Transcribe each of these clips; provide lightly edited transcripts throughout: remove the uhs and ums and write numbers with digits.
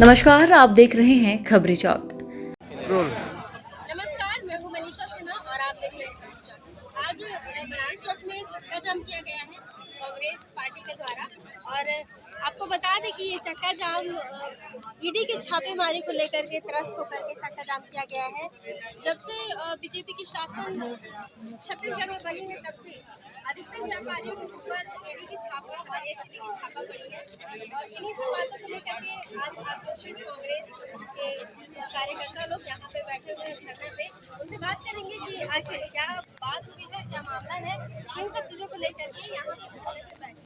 नमस्कार, आप देख रहे हैं खबरी चौक। नमस्कार, मैं हूँ मनीषा सिन्हा और आप देख रहे हैं खबरी चौक। आज बनारस चौक में चक्का जाम किया गया है कांग्रेस पार्टी के द्वारा। और आपको बता दें कि ये चक्का जाम ईडी के छापेमारी को लेकर के त्रस्त होकर के चक्का जाम किया गया है। जब से बीजेपी की शासन छत्तीसगढ़ में बनी है तब से अधिकतर व्यापारियों के ऊपर ईडी की छापा और एसीबी की छापा पड़ी है। और इन्हीं सब बातों को लेकर के आज आक्रोशित कांग्रेस के कार्यकर्ता लोग यहाँ पे बैठे हुए हैं धरने पे। उनसे बात करेंगे कि आखिर क्या बात हुई है, क्या मामला है, इन सब चीजों को लेकर के यहाँ पे धरने पे बैठे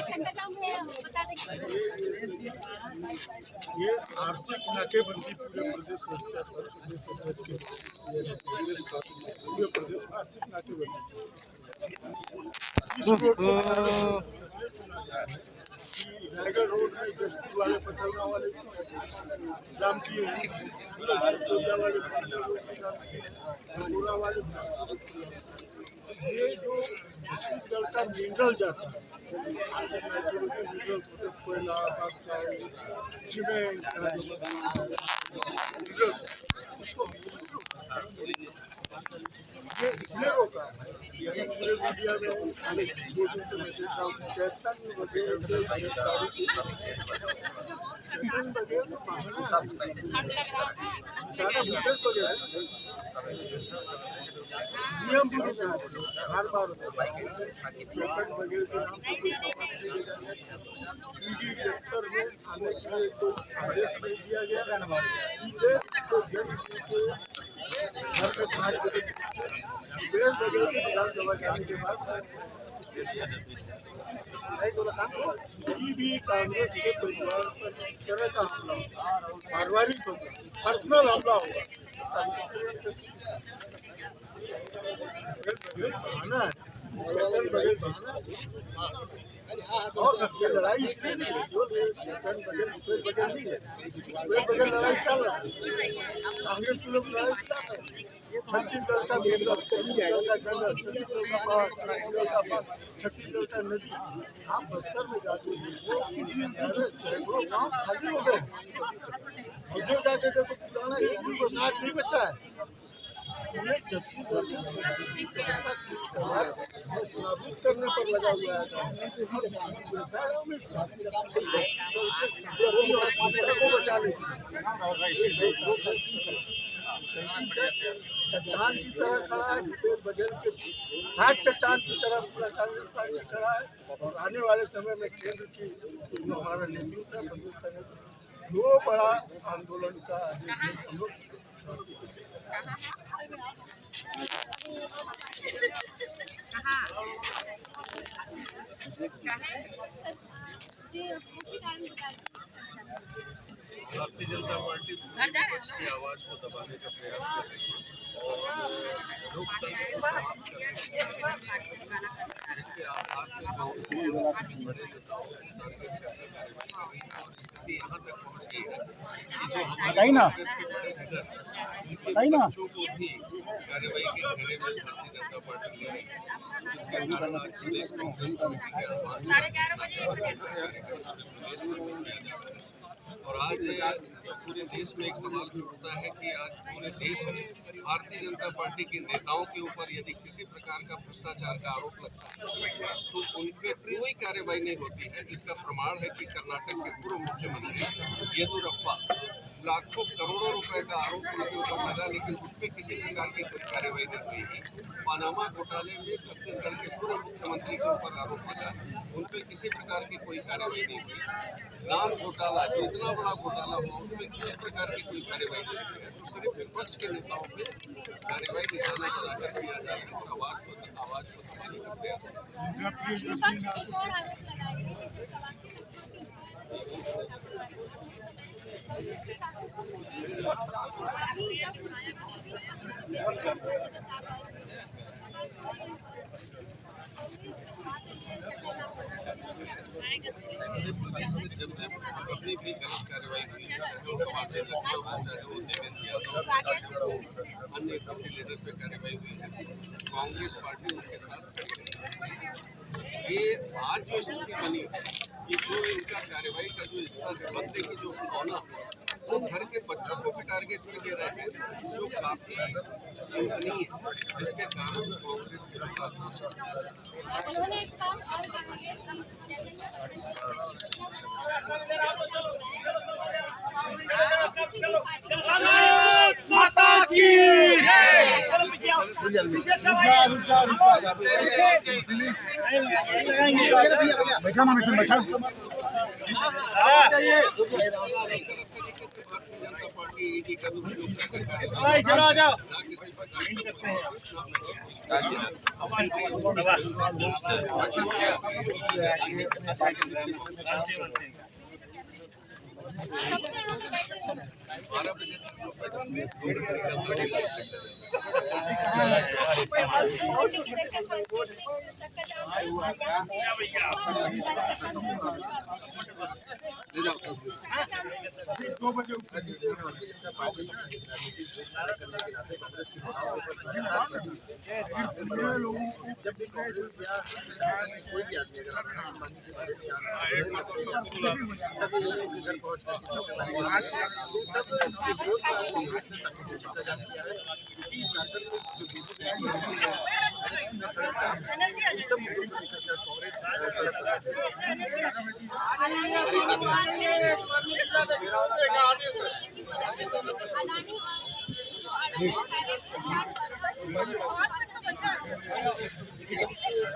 चक्का जाम है। बता दें ये आर्थिक नाकेबंदी पूरे प्रदेश सरकार पर पूरे प्रदेश में आर्थिक नाकेबंदी रायगढ़ रोड में गश्ती वाले पटलगा वाले जाम किए वाले ये जो छत्तीसगढ़ का मिनरल जाता है कोयला सीमेंट ये इसलिए रोका है पूरे मीडिया में 2 दिन से मैं देख रहा हूँ नियम हर बार बगैर के नाम ईडी दफ्तर में आने के लिए कोई आदेश नहीं दिया गया। सीधे घर में 5 बजे देश बगैर के विधानसभा जाने के बाद कोई भी कांग्रेस के परिवार पर इस तरह का हमला होगा, पारिवारिक होगा, पर्सनल हमला होगा। बहाना है, और ये लड़ाई इसलिए नहीं है, जो नहीं है, लड़ाई चल रहा है। कांग्रेस के लोग लड़ाई चल रहे हैं। छत्तीसगढ़ का छत्तीसगढ़ का जंगल, छत्तीसगढ़ का पहाड़, छत्तीसगढ़ का नदी, आप बस्तर में जाते सैकड़ों गाँव खाली हो गए। उधर जाके देखो पुराना एक भी बरसात नहीं बचा है। करने पर लगा हुआ है चट्टान की तरह खड़ा है, बगल के हाथ चट्टान की तरह पूरा कांग्रेस पार्टी खड़ा है। और आने वाले समय में केंद्र की जो हमारा नेतृत्व है वो बड़ा आंदोलन का हम लोग भारतीय जनता पार्टी विपक्ष की आवाज को दबाने का प्रयास कर रही है और लोकतंत्र को समाप्त करने इसके आधार पर बड़े नेताओं स्थिति यहाँ तक पहुँच गई है कि जो हमारे कांग्रेस के बड़े लीडर बच्चों को भी कार्रवाई के घेरे में भारतीय जनता पार्टी ले रही है, जिसके कारण आज प्रदेश कांग्रेस कमेटी के और आज जो पूरे देश में एक सवाल भी उठता है कि आज पूरे देश में भारतीय जनता पार्टी के नेताओं के ऊपर यदि किसी प्रकार का भ्रष्टाचार का आरोप लगता है तो उन पर कोई कार्रवाई नहीं होती है, जिसका प्रमाण है कि कर्नाटक के पूर्व मुख्यमंत्री येदियुरप्पा लाखों करोड़ों रुपए का आरोप उनके ऊपर लगा, लेकिन उस पर किसी प्रकार की कोई कार्रवाई नहीं हुई है। पानामा घोटाले में छत्तीसगढ़ के पूर्व मुख्यमंत्री के ऊपर आरोप लगा, उन पर किसी प्रकार की कोई कार्रवाई नहीं हुई। नान घोटाला जो इतना बड़ा घोटाला हुआ उसमें किसी प्रकार की कोई कार्रवाई नहीं हुई है। तो सिर्फ विपक्ष के नेताओं पे कार्रवाई निशाना बनाकर किया जा रहा है और आवाज को दबाने का प्रयास है। प्रदेश में जब कभी भी गलत कार्रवाई हुई, चाहे वो नवासे लखनऊ हो, चाहे वो देवेंद्र यादव, अन्य किसी लीडर पे कार्रवाई हुई है, कांग्रेस पार्टी उनके साथ खड़ी है। ये आज जो स्थिति बनी कि जो इनका कार्रवाई का जो स्तर है, बदले की जो भावना, वो घर के बच्चों को भी टारगेट में ले रहे हैं, जो काफी चिंतनीय है, जिसके कारण कांग्रेस के लोग आक्रोश हैं। उन्होंने एक काम और कहा है माता की बैठा ना बैठा भारतीय जनता पार्टी ईडी का दुरुपयोग करके बारह बजे से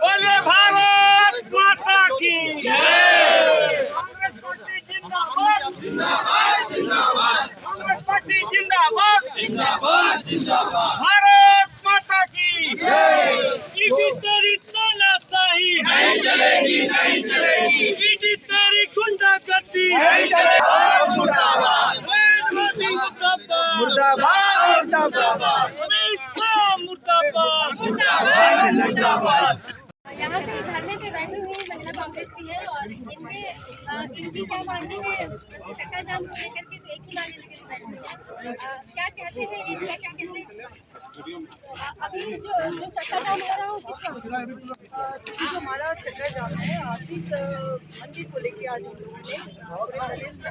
बोले भारत माता की कांग्रेस पार्टी जिंदाबाद जिंदाबाद कांग्रेस पार्टी जिंदाबाद जिंदाबाद जिंदाबाद भारत माता की ईडी तेरी तानाशाही नहीं चलेगी नहीं चलेगी ईडी तेरी गुंडागर्दी नहीं चलेगी मुर्दाबाद मुर्दाबाद मुर्दाबाद मुर्दाबाद। यहाँ पे धरने पे बैठी हुई महिला कांग्रेस की है और इनकी क्या मांगे हैं चक्का जाम को लेकर के, तो एक ही मांगे लेकर के बैठी हुई है। क्या कहते हैं ये, क्या क्या कहते हैं अभी जो चक्का जाम हो रहा हो किसका? जो हमारा चक्का जाम है आर्थिक मंदी को लेके आज हम लोगों ने पूरे प्रदेश में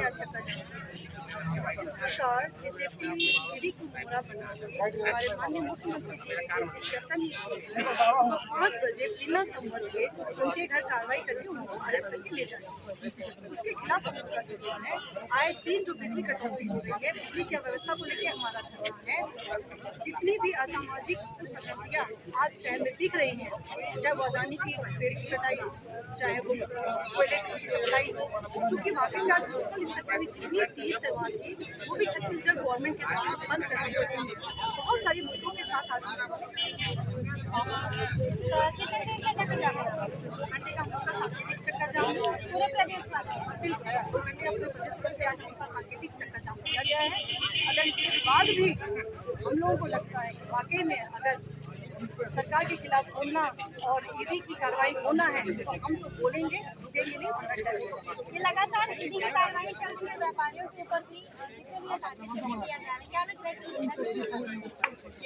आज चक्का जाम जिस प्रकार बीजेपी ईडी को मोहरा बनाकर हमारे माननीय मुख्यमंत्री जी चैतन्य सुबह 5 बजे बिना संमत के उनके घर कार्रवाई करके उनको अरेस्ट करके ले जाए, उसके खिलाफ हम लोग का कहना है। आए दिन जो बिजली कटौती हो रही है, बिजली की व्यवस्था को लेकर हमारा कहना है। जितनी भी असामाजिक कुसंगतियाँ आज शहर में दिख रही हैं, चाहे वो अदानी की पेड़ की कटाई हो, चाहे वो कोयले की सप्लाई हो, चूँकि वाकई में आज लोकल स्तर पर जितनी 30 त्यौहार थी वो भी छत्तीसगढ़ गवर्नमेंट के द्वारा बंद कर दी गई। बहुत सारी मुद्दों के साथ आज घंटे का उनका सांकेतिक चक्का जाम पूरे प्रदेश में बिल्कुल 2 घंटे अपने प्रदेश पर आज उनका सांकेतिक चक्का जाम किया गया है। अगर इसके बाद भी हम लोगों को लगता है कि वाकई में अगर सरकार के खिलाफ बोलना और ईडी की कार्रवाई होना है तो हम तो बोलेंगे, रुकेंगे नहीं। ये लगातार ईडी की कार्रवाई चल रही है, व्यापारियों के ऊपर भी जितने भी टारगेट किया जा रहा है, क्या लगता है कि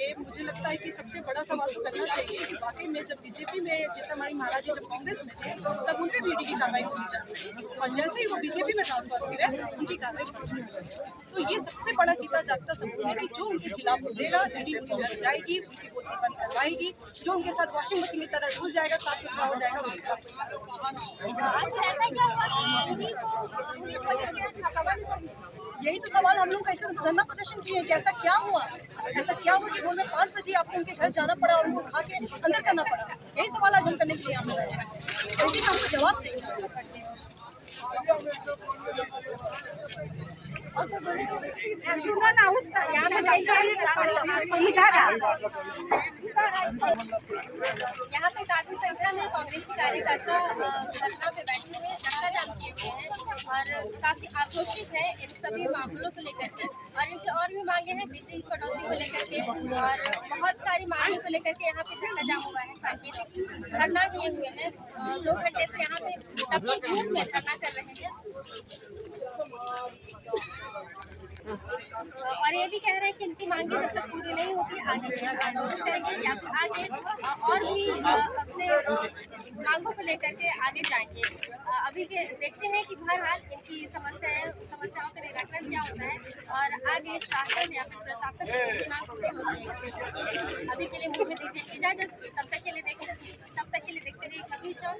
ये मुझे लगता है कि सबसे बड़ा सवाल तो करना चाहिए कि वाकई में जब बीजेपी में जीतन महाराज जी जब कांग्रेस में थे तब उन पर भी ईडी की कार्रवाई होनी चाहिए, और जैसे ही वो बीजेपी में ट्रांसफर हो गए उनकी कार्रवाई होनी चाहिए। तो ये सबसे बड़ा जीता जागता सबूत है कि जो उनके खिलाफ बोलेगा ईडी उनके घर जाएगी, उनकी बोतल बंद करवाएगी, जो उनके साथ वॉशिंग मशीन की तरह धुल जाएगा, साफ सुथरा हो जाएगा। यही तो सवाल हम लोग कैसे धरना प्रदर्शन किए हैं कि ऐसा क्या हुआ, ऐसा क्या हुआ कि भोर में 5 बजे आपको उनके घर जाना पड़ा और उनको उठा के अंदर करना पड़ा। यही सवाल आज हम करने के लिए हम आए हैं, इसी का हमको जवाब चाहिए। यहाँ पे काफी संख्या में कांग्रेसी कार्यकर्ता धरना पे बैठे हुए चक्का जाम किए हुए हैं और काफी आक्रोशित है इन सभी मामलों को लेकर के, और इनकी और भी मांगे हैं बिजली कटौती को लेकर के और बहुत सारी मांगों को लेकर के यहाँ पे चक्का जाम हुआ है। सांकेतिक धरना किए हुए हैं, 2 घंटे से यहाँ पे तबलीग धूप में धरना कर रहे हैं। और ये भी कह रहे हैं कि इनकी मांगे जब तक पूरी नहीं होती आगे फिर आंदोलन करेंगे या फिर आगे और भी अपने मांगों को लेकर के आगे जाएंगे। अभी देखते हैं कि बहरहाल इनकी समस्याओं का निराकरण क्या होता है और आगे शासन या फिर प्रशासन से इनकी मांग पूरी होती है कि नहीं। अभी के लिए मुझे दीजिए इजाजत, तब तक के लिए देखते रहिए खबरी चौक।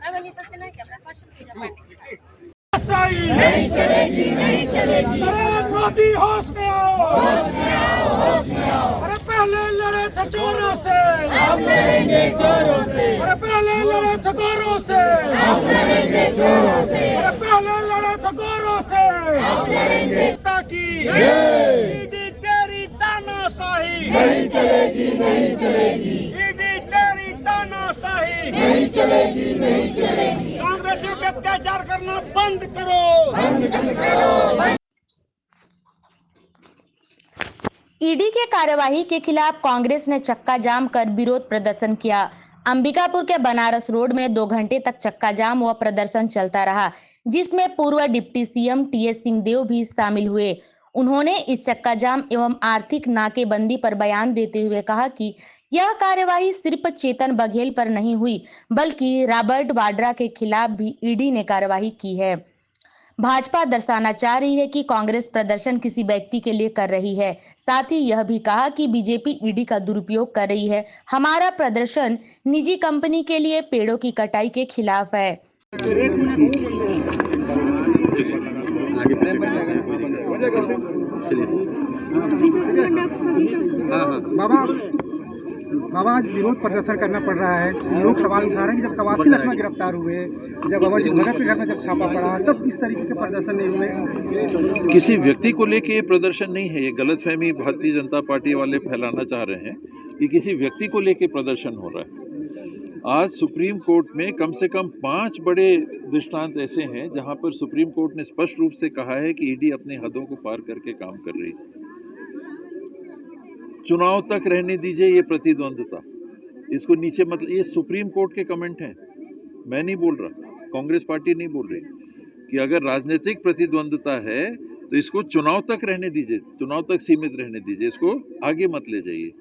मैं मनीषा सिन्हा, कैमरा पर्सन पूजा पांडे के साथ। नहीं चलेगी, नहीं चलेगी। नरेंद्र मोदी होश में आओ, होश में आओ, होश में आओ। अरे पहले लड़े थे चोरों से, अब लड़ेंगे चोरों से। अरे पहले लड़े थे गोरों से, अब लड़ेंगे चोरों से। अरे पहले लड़े थे गोरों से, अब लड़ेंगे। ताकि ईडी तेरी तानाशाही नहीं चलेगी, नहीं चलेगी। ईडी तेरी तानाशाही नहीं चलेगी, नहीं चलेगी। कांग्रेस पे अत्याचार करना बंद करो, बंद करो। ईडी के कार्यवाही के खिलाफ कांग्रेस ने चक्का जाम कर विरोध प्रदर्शन किया। अंबिकापुर के बनारस रोड में 2 घंटे तक चक्का जाम व प्रदर्शन चलता रहा, जिसमें पूर्व डिप्टी सीएम टीएस सिंहदेव भी शामिल हुए। उन्होंने इस चक्का जाम एवं आर्थिक नाकेबंदी पर बयान देते हुए कहा कि यह कार्यवाही सिर्फ चेतन बघेल पर नहीं हुई, बल्कि रॉबर्ट वाड्रा के खिलाफ भी ईडी ने कार्यवाही की है। भाजपा दर्शाना चाह रही है कि कांग्रेस प्रदर्शन किसी व्यक्ति के लिए कर रही है। साथ ही यह भी कहा कि बीजेपी ईडी का दुरुपयोग कर रही है। हमारा प्रदर्शन निजी कंपनी के लिए पेड़ों की कटाई के खिलाफ है। बाबा आज विरोध प्रदर्शन करना पड़ रहा है। लोग सवाल उठा रहे हैं कि जब कवासी लखमा गिरफ्तार हुए, जब अमरजीत भगत के घर में जब छापा पड़ा, तब इस तरीके के प्रदर्शन नहीं हुए। किसी व्यक्ति को लेके ये प्रदर्शन नहीं है। ये गलतफहमी भारतीय जनता पार्टी वाले फैलाना चाह रहे हैं कि किसी व्यक्ति को लेके प्रदर्शन हो रहा है। आज सुप्रीम कोर्ट में कम से कम 5 बड़े दृष्टांत ऐसे हैं जहां पर सुप्रीम कोर्ट ने स्पष्ट रूप से कहा है कि ईडी अपनी हदों को पार करके काम कर रही है। चुनाव तक रहने दीजिए ये प्रतिद्वंद्विता, इसको नीचे मत, ये सुप्रीम कोर्ट के कमेंट हैं, मैं नहीं बोल रहा, कांग्रेस पार्टी नहीं बोल रही कि अगर राजनीतिक प्रतिद्वंद्विता है तो इसको चुनाव तक रहने दीजिए, चुनाव तक सीमित रहने दीजिए, इसको आगे मत ले जाइए।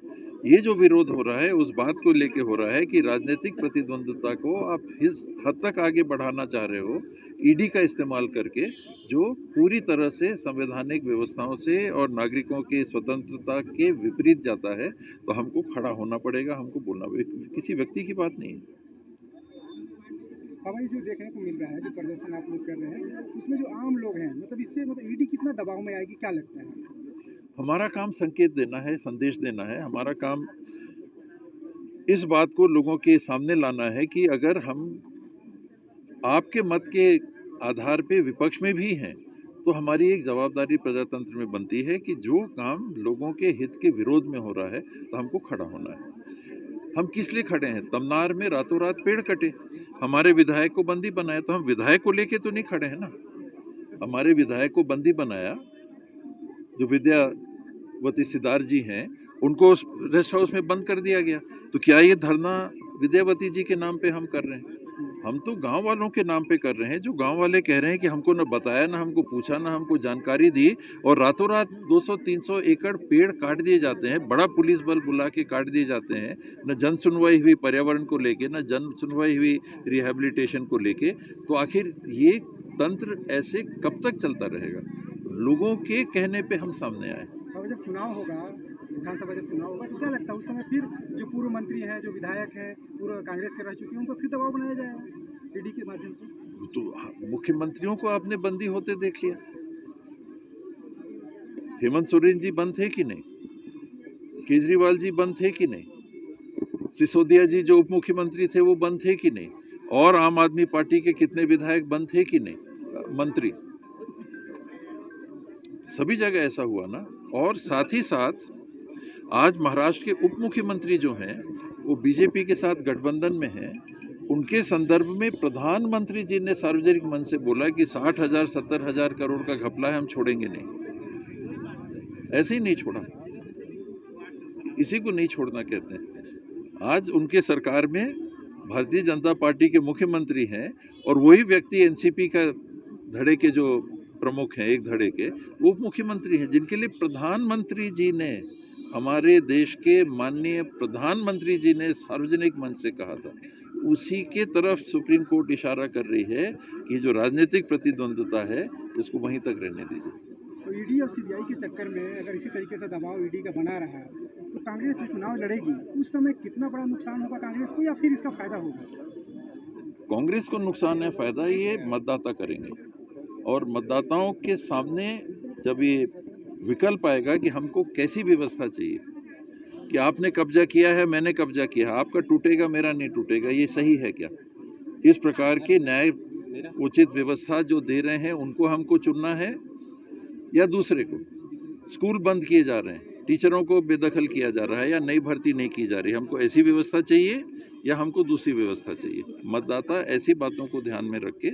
ये जो विरोध हो रहा है उस बात को लेके हो रहा है कि राजनीतिक प्रतिद्वंद्विता को आप इस हद तक आगे बढ़ाना चाह रहे हो ईडी का इस्तेमाल करके, जो पूरी तरह से संवैधानिक व्यवस्थाओं से और नागरिकों की स्वतंत्रता के विपरीत जाता है। तो हमको खड़ा होना पड़ेगा, हमको बोलना पड़ेगा, किसी व्यक्ति की बात नहीं है। बाबा जो देखने को मिल रहा है, जो प्रदर्शन आप लोग कर रहे हैं, उसमें जो आम लोग हैं, मतलब इससे ईडी कितना दबाव में आएगी, क्या लगता है? हमारा काम संकेत देना है, संदेश देना है। हमारा काम इस बात को लोगों के सामने लाना है कि अगर हम आपके मत के आधार पे विपक्ष में भी हैं तो हमारी एक जवाबदारी प्रजातंत्र में बनती है कि जो काम लोगों के हित के विरोध में हो रहा है तो हमको खड़ा होना है। हम किस लिए खड़े हैं? तमनार में रातों रात पेड़ कटे, हमारे विधायक को बंदी बनाया, तो हम विधायक को लेके तो नहीं खड़े हैं ना। हमारे विधायक को बंदी बनाया, जो विद्यावती सिद्धार्थ जी हैं उनको रेस्ट हाउस में बंद कर दिया गया। तो क्या ये धरना विद्यावती जी के नाम पे हम कर रहे हैं? हम तो गांव वालों के नाम पे कर रहे हैं, जो गांव वाले कह रहे हैं कि हमको न बताया, ना हमको पूछा, ना हमको जानकारी दी, और रातों रात 200-300 एकड़ पेड़ काट दिए जाते हैं, बड़ा पुलिस बल बुला के काट दिए जाते हैं। न जन सुनवाई हुई पर्यावरण को लेके, न जन सुनवाई हुई रिहेबिलिटेशन को लेके। तो आखिर ये तंत्र ऐसे कब तक चलता रहेगा? लोगों के कहने पे हम सामने आए। अब जब चुनाव होगा, विधानसभा जब चुनाव होगा, तो क्या लगता है उस समय फिर जो पूर्व मंत्री हैं, जो विधायक हैं, पूर्व कांग्रेस के रह चुके हैं, उनको फिर दबाव बनाया जाएगा ईडी के माध्यम से? तो मुख्यमंत्रियों को आपने बंदी होते देख लिया। हेमंत सोरेन जी बंद थे कि नहीं? केजरीवाल जी बंद थे कि नहीं? सिसोदिया जी जो उप मुख्यमंत्री थे वो बंद थे कि नहीं? और आम आदमी पार्टी के कितने विधायक बंद थे कि नहीं? मंत्री, सभी जगह ऐसा हुआ ना। और साथ ही साथ आज महाराष्ट्र के उप मुख्यमंत्री जो हैं वो बीजेपी के साथ गठबंधन में हैं। उनके संदर्भ में प्रधानमंत्री जी ने सार्वजनिक मन से बोला कि 60,000-70,000 करोड़ का घपला है, हम छोड़ेंगे नहीं। ऐसे ही नहीं छोड़ा, इसी को नहीं छोड़ना कहते हैं। आज उनके सरकार में भारतीय जनता पार्टी के मुख्यमंत्री हैं और वही व्यक्ति एनसीपी का धड़े के जो प्रमुख हैं एक धड़े के, वो उप मुख्यमंत्री हैं, जिनके लिए प्रधानमंत्री जी ने, हमारे देश के माननीय प्रधानमंत्री जी ने सार्वजनिक मंच से कहा था, उसी के तरफ सुप्रीम कोर्ट इशारा कर रही है कि जो राजनीतिक प्रतिद्वंद्विता है इसको वहीं तक रहने दीजिए। तो ईडी और सीबीआई के चक्कर में अगर इसी तरीके से दबाव ईडी का बना रहा है तो कांग्रेस जो चुनाव लड़ेगी उस समय कितना बड़ा नुकसान होगा कांग्रेस को, या फिर इसका फायदा होगा? कांग्रेस को नुकसान है, फायदा ये मतदाता करेंगे, और मतदाताओं के सामने जब ये विकल्प आएगा कि हमको कैसी व्यवस्था चाहिए, कि आपने कब्जा किया है, मैंने कब्जा किया है, आपका टूटेगा मेरा नहीं टूटेगा, ये सही है क्या, इस प्रकार के न्याय उचित व्यवस्था जो दे रहे हैं उनको हमको चुनना है या दूसरे को। स्कूल बंद किए जा रहे हैं, टीचरों को बेदखल किया जा रहा है, या नई भर्ती नहीं की जा रही, हमको ऐसी व्यवस्था चाहिए या हमको दूसरी व्यवस्था चाहिए। मतदाता ऐसी बातों को ध्यान में रख के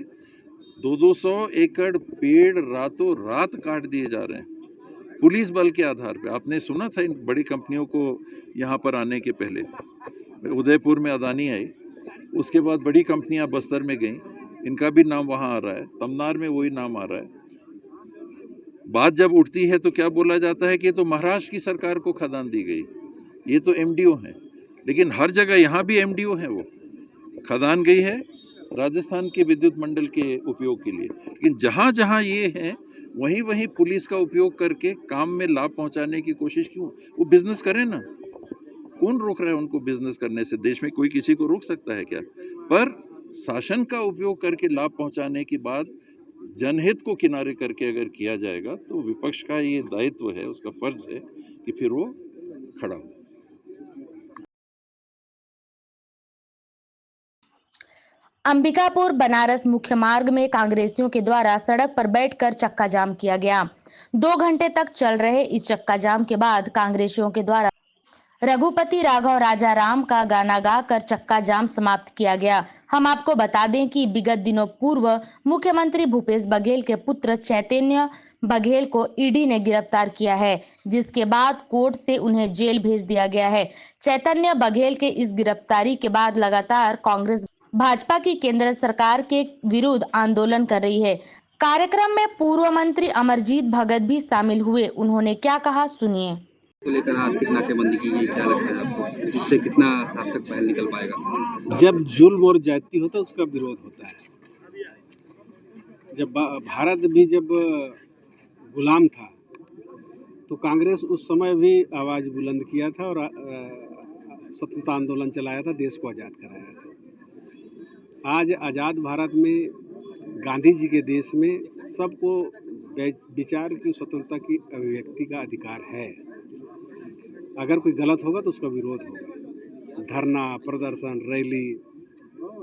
200 एकड़ पेड़ रातों रात काट दिए जा रहे हैं पुलिस बल के आधार पे। आपने सुना था इन बड़ी कंपनियों को यहाँ पर आने के पहले, उदयपुर में अदानी आई, उसके बाद बड़ी कंपनियां बस्तर में गईं, इनका भी नाम वहाँ आ रहा है, तमनार में वही नाम आ रहा है। बात जब उठती है तो क्या बोला जाता है कि ये तो महाराष्ट्र की सरकार को खदान दी गई, ये तो एमडीओ हैं, लेकिन हर जगह यहाँ भी एमडीओ हैं, वो खदान गई है राजस्थान के विद्युत मंडल के उपयोग के लिए, लेकिन जहाँ जहाँ ये हैं वहीं वहीं पुलिस का उपयोग करके काम में लाभ पहुंचाने की कोशिश क्यों? वो बिजनेस करें ना, कौन रोक रहा है उनको बिजनेस करने से? देश में कोई किसी को रोक सकता है क्या? पर शासन का उपयोग करके लाभ पहुंचाने की बात जनहित को किनारे करके अगर किया जाएगा तो विपक्ष का ये दायित्व है, उसका फर्ज है कि फिर वो खड़ा हो। अंबिकापुर बनारस मुख्य मार्ग में कांग्रेसियों के द्वारा सड़क पर बैठकर चक्का जाम किया गया। 2 घंटे तक चल रहे इस चक्का जाम के बाद कांग्रेसियों के द्वारा रघुपति राघव राजा राम का गाना गाकर चक्का जाम समाप्त किया गया। हम आपको बता दें कि विगत दिनों पूर्व मुख्यमंत्री भूपेश बघेल के पुत्र चैतन्य बघेल को ईडी ने गिरफ्तार किया है, जिसके बाद कोर्ट से उन्हें जेल भेज दिया गया है। चैतन्य बघेल के इस गिरफ्तारी के बाद लगातार कांग्रेस भाजपा की केंद्र सरकार के विरुद्ध आंदोलन कर रही है। कार्यक्रम में पूर्व मंत्री अमरजीत भगत भी शामिल हुए। उन्होंने क्या कहा, सुनिए। को लेकर आर्थिक नाकेबंदी की गई, क्या लगता है आपको, इससे कितना सार्थक पहल निकल पाएगा? जब जुल्म और ज्यादती होता है उसका विरोध होता है। जब भारत भी जब गुलाम था तो कांग्रेस उस समय भी आवाज़ बुलंद किया था और स्वतंत्रता आंदोलन चलाया था, देश को आज़ाद कराया था। आज आज़ाद भारत में, गांधी जी के देश में सबको विचार की स्वतंत्रता की अभिव्यक्ति का अधिकार है। अगर कोई गलत होगा तो उसका विरोध होगा। धरना, प्रदर्शन, रैली,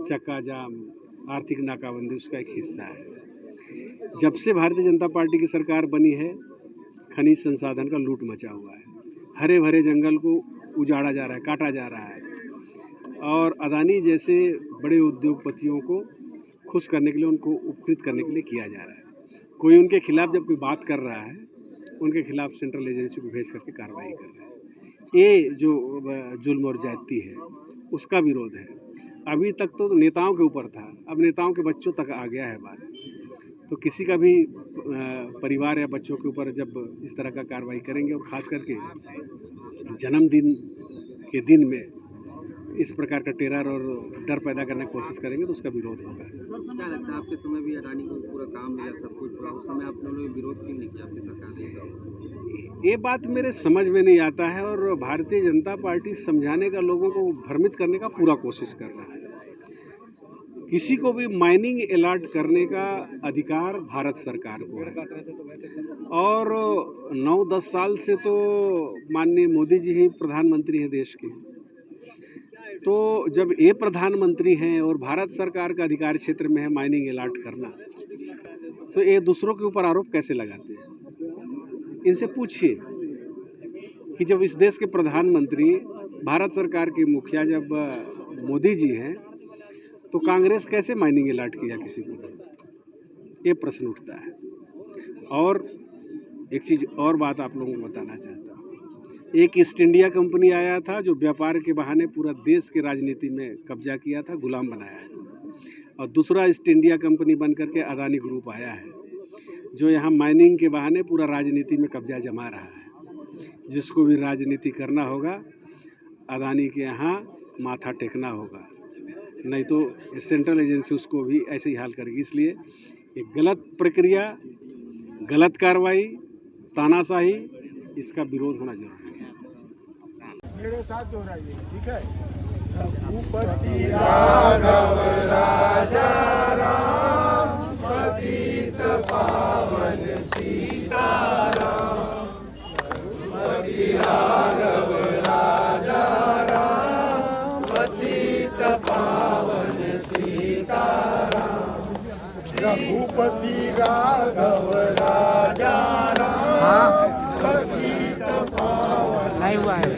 चक्का जाम, आर्थिक नाकाबंदी उसका एक हिस्सा है। जब से भारतीय जनता पार्टी की सरकार बनी है, खनिज संसाधन का लूट मचा हुआ है। हरे भरे जंगल को उजाड़ा जा रहा है, काटा जा रहा है, और अदानी जैसे बड़े उद्योगपतियों को खुश करने के लिए, उनको उपकृत करने के लिए किया जा रहा है। कोई उनके खिलाफ जब कोई बात कर रहा है, उनके खिलाफ सेंट्रल एजेंसी को भेज करके कार्रवाई कर रहा है। ये जो जुल्म और ज्यादती है उसका विरोध है। अभी तक तो नेताओं के ऊपर था, अब नेताओं के बच्चों तक आ गया है बात। तो किसी का भी परिवार या बच्चों के ऊपर जब इस तरह का कार्रवाई करेंगे, और ख़ास करके जन्मदिन के दिन में इस प्रकार का टेरर और डर पैदा करने की कोशिश करेंगे, तो उसका विरोध होगा। क्या लगता है आपके समय भी अडानी को पूरा काम मिला, सब कुछ पूरा, उस समय आप लोगों ने विरोध क्यों नहीं किया आपकी सरकार ने? ये बात मेरे समझ में नहीं आता है, और भारतीय जनता पार्टी समझाने का, लोगों को भ्रमित करने का पूरा कोशिश कर रहा है। किसी को भी माइनिंग अलॉट करने का अधिकार भारत सरकार को है, और 9-10 साल से तो माननीय मोदी जी ही प्रधानमंत्री हैं देश के। तो जब ये प्रधानमंत्री हैं और भारत सरकार का अधिकार क्षेत्र में है माइनिंग अलॉट करना, तो ये दूसरों के ऊपर आरोप कैसे लगाते हैं? इनसे पूछिए कि जब इस देश के प्रधानमंत्री, भारत सरकार के मुखिया जब मोदी जी हैं, तो कांग्रेस कैसे माइनिंग अलॉट किया किसी को? ये प्रश्न उठता है। और एक चीज़ और बात आप लोगों को बताना चाहता हूँ। एक ईस्ट इंडिया कंपनी आया था जो व्यापार के बहाने पूरा देश की राजनीति में कब्जा किया था, गुलाम बनाया है, और दूसरा ईस्ट इंडिया कंपनी बन करके अदानी ग्रुप आया है। जो यहाँ माइनिंग के बहाने पूरा राजनीति में कब्जा जमा रहा है। जिसको भी राजनीति करना होगा अदानी के यहाँ माथा टेकना होगा, नहीं तो सेंट्रल एजेंसी उसको भी ऐसे ही हाल करेगी। इसलिए एक गलत प्रक्रिया, गलत कार्रवाई, तानाशाही, इसका विरोध होना जरूरी है। मेरे साथ दोहराइए, ठीक है। रघुपति राघव राजा राम, पतित पावन सीताराम। रघुपति राघव राजा राम, पतित पावन सीताराम। रघुपति राघव राजा राम, पतित पावन नहीं हुआ है।